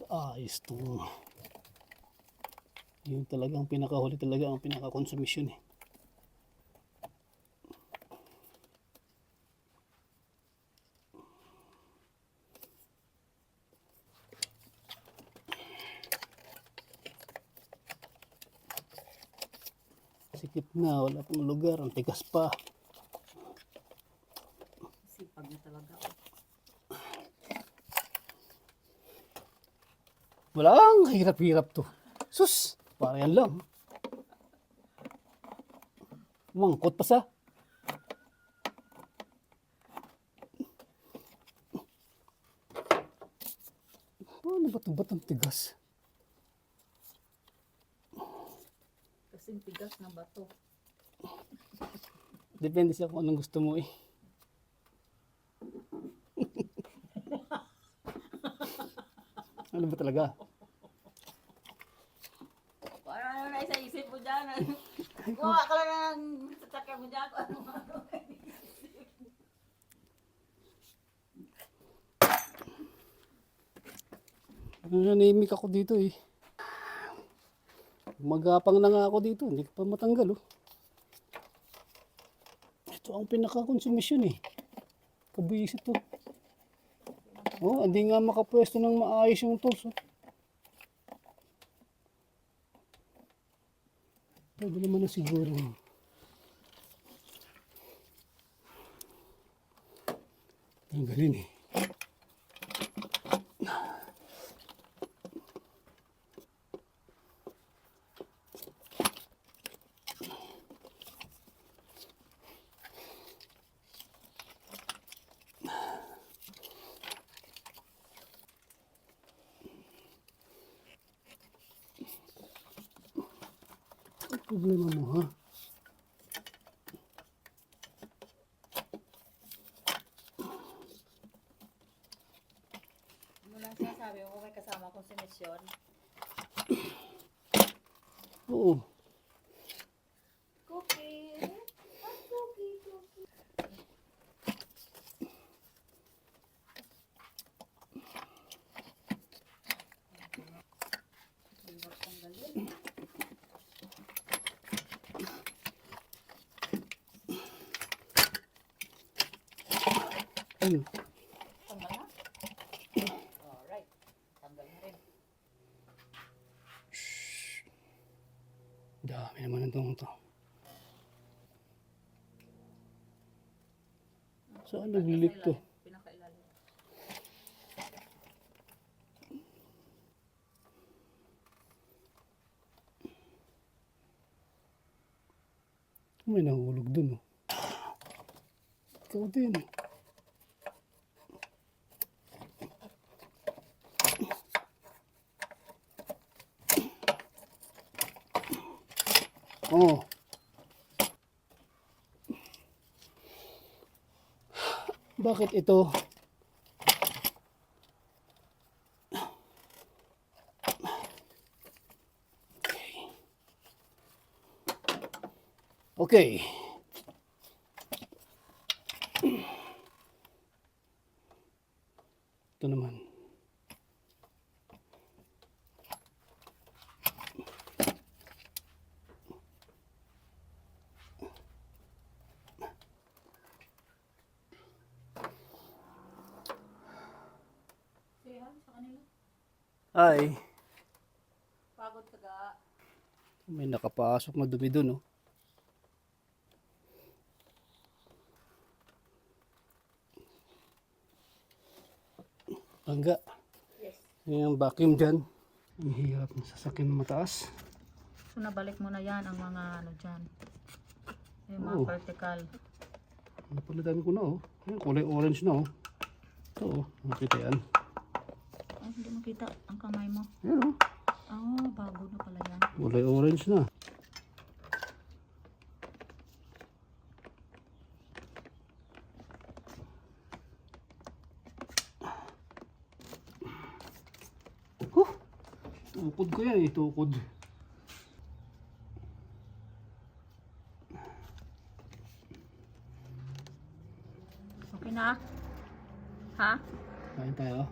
Ayos to. Yung talagang pinakahuli talaga ang pinaka-consumption eh. Sikip na, wala pang lugar, ang tigas pa. Sipag na talaga. Walang hirap-hirap to. Sus, para yan lang. Mangkot pa sa. Ano ba ito? Ba't ang tigas? Kasing tigas ng bato. Depende sa kung anong gusto mo eh. Ano ba talaga? Parang ano na isa isip mo dyan. Kuha ka lang ng sasakyan mo dyan. Nanimik ako dito eh. Magapang na nga ako dito. Hindi ko pa matanggal oh. Ito ang pinaka-consumption eh. Kabuisit to. Oh, hindi nga makapwesto ng maayos yung tools oh. Pwede naman na siguro. Tanggalin eh. Ang problema mo ha? Ano lang sinasabi mo kung may kasama kong sinisyon? Oo. Cookie! Ang cookie, cookie. Hirap tanggalin. Ano? Tanggal na? Alright. Tanggal na rin. Dami naman itong to. Saan naglilik to? Pinakailalim. May nahulog dun oh. Ikaw din. Oh. Bakit ito? Okay. Ito naman. Sihan sa kanila. Ay, Pagod ka ga. may nakapasok na dumi dun oh. Bangga. Yes. Yung vacuum dyan. Ang hirap ng sasakyan mataas. So nabalik mo na yan ang mga ano dyan. Yung mga Oo. vertical. Napalitan ko na oh. Ayan, kulay orange na oh. Ito oh, nakita yan. Ay, hindi makita ang kamay mo. Ayan oh, Ah, bago na pala yan. kulay orange na. Tukod ko yan eh, tukod. Okay na? Ha? Kain tayo.